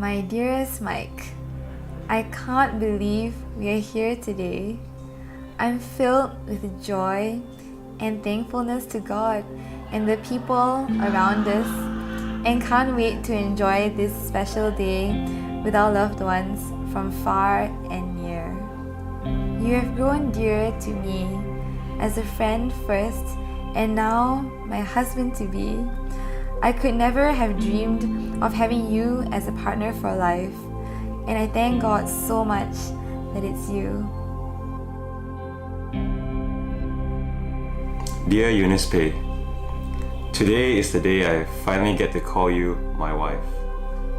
My dearest Mike, I can't believe we are here today. I'm filled with joy and thankfulness to God and the people around us, and can't wait to enjoy this special day with our loved ones from far and near. You have grown dear to me as a friend first, and now my husband-to-be. I could never have dreamed of having you as a partner for life, and I thank God so much that it's you. Dear Eunice Pei, today is the day I finally get to call you my wife,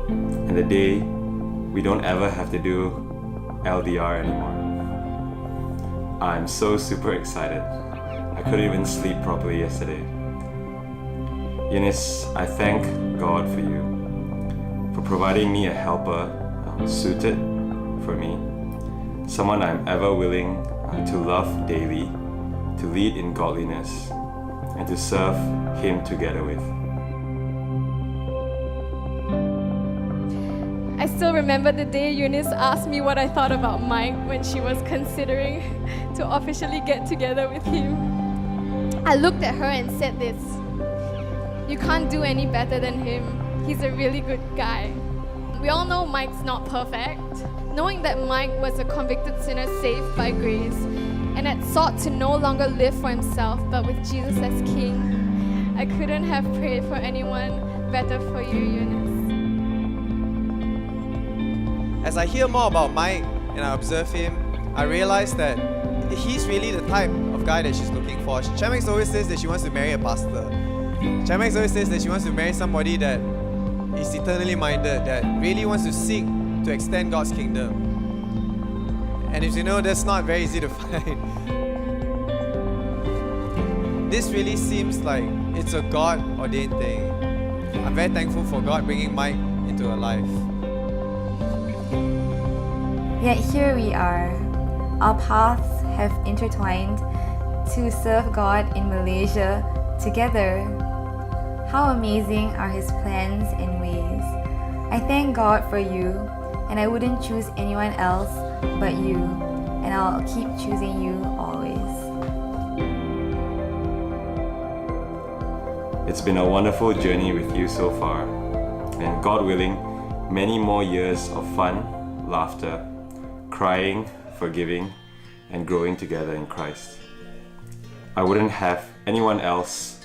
and the day we don't ever have to do LDR anymore. I'm so super excited. I couldn't even sleep properly yesterday. Eunice, I thank God for you, for providing me a helper suited for me, someone I'm ever willing to love daily, to lead in godliness, and to serve Him together with. I still remember the day Eunice asked me what I thought about Mike when she was considering to officially get together with him. I looked at her and said this: "You can't do any better than him. He's a really good guy." We all know Mike's not perfect. Knowing that Mike was a convicted sinner saved by grace and had sought to no longer live for himself but with Jesus as King, I couldn't have prayed for anyone better for you, Eunice. As I hear more about Mike and I observe him, I realize that he's really the type of guy that she's looking for. Chamex always says that she wants to marry a pastor. Chamex always says that she wants to marry somebody that is eternally minded, that really wants to seek to extend God's kingdom. And as you know, that's not very easy to find. This really seems like it's a God-ordained thing. I'm very thankful for God bringing Mike into her life. Yet here we are. Our paths have intertwined to serve God in Malaysia together. How amazing are His plans and ways. I thank God for you, and I wouldn't choose anyone else but you, and I'll keep choosing you always. It's been a wonderful journey with you so far, and God willing, many more years of fun, laughter, crying, forgiving, and growing together in Christ. I wouldn't have anyone else,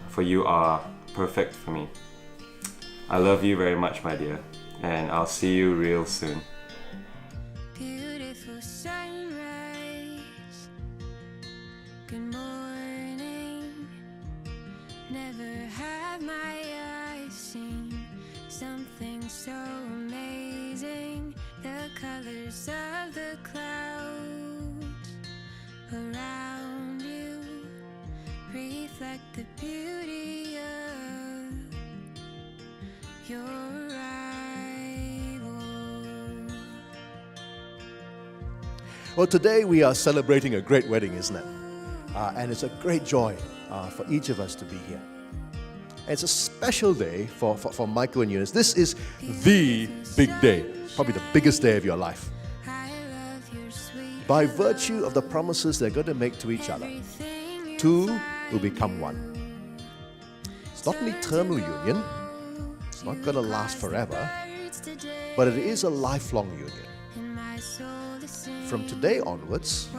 for you are perfect for me. I love you very much, my dear, and I'll see you real soon. Beautiful sunrise, good morning. Never have my eyes seen something so amazing. The colors of the clouds around you reflect the beauty of your arrival. Well, today we are celebrating a great wedding, isn't it? And it's a great joy for each of us to be here. And it's a special day for Michael and Eunice. This is the big day, probably the biggest day of your life. By virtue of the promises they're going to make to each other, two will become one. It's not an eternal union. It's not going to last forever, but it is a lifelong union. From today onwards,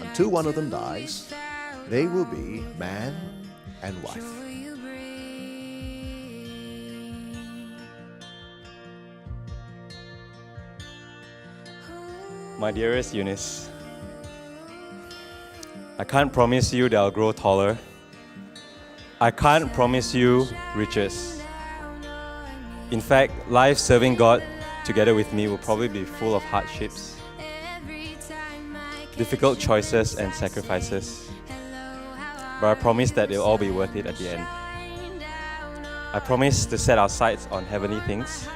until one of them dies, they will be man and wife. My dearest Eunice, I can't promise you that I'll grow taller. I can't promise you riches. In fact, life serving God together with me will probably be full of hardships, difficult choices and sacrifices. But I promise that it'll all be worth it at the end. I promise to set our sights on heavenly things,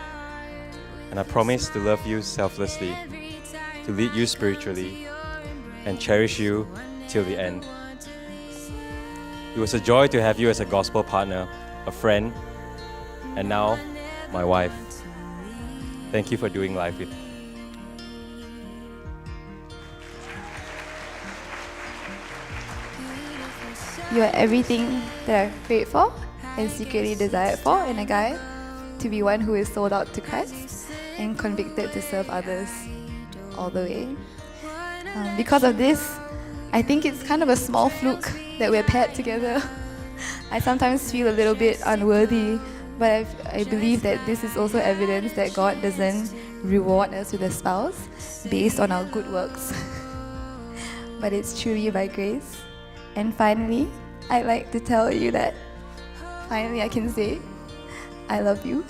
and I promise to love you selflessly, to lead you spiritually, and cherish you till the end. It was a joy to have you as a gospel partner, a friend, and now my wife. Thank you for doing life with me. You are everything that I've prayed for and secretly desired for in a guy, to be one who is sold out to Christ and convicted to serve others all the way. Because of this, I think it's kind of a small fluke that we're paired together. I sometimes feel a little bit unworthy, but I believe that this is also evidence that God doesn't reward us with a spouse based on our good works, but it's truly by grace. And finally, I'd like to tell you that finally I can say, I love you.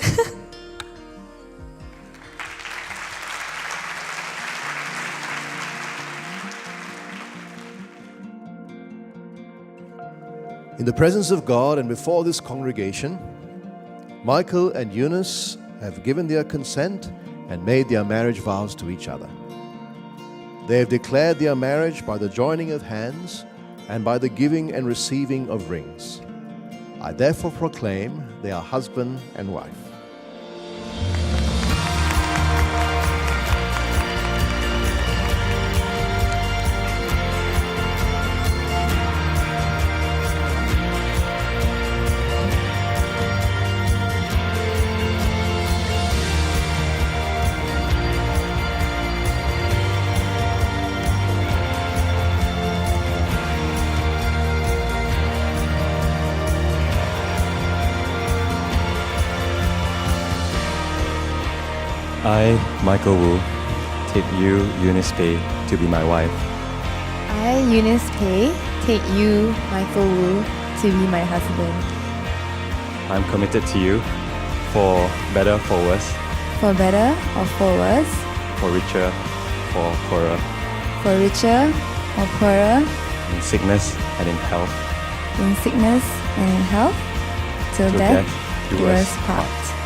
In the presence of God and before this congregation, Michael and Eunice have given their consent and made their marriage vows to each other. They have declared their marriage by the joining of hands and by the giving and receiving of rings. I therefore proclaim they are husband and wife. I, Michael Wu, take you, Eunice Pei, to be my wife. I, Eunice Pei, take you, Michael Wu, to be my husband. I'm committed to you for better, for worse, For better or for worse, for richer, for poorer, for richer or poorer, in sickness and in health, in sickness and in health, till till death death do us part.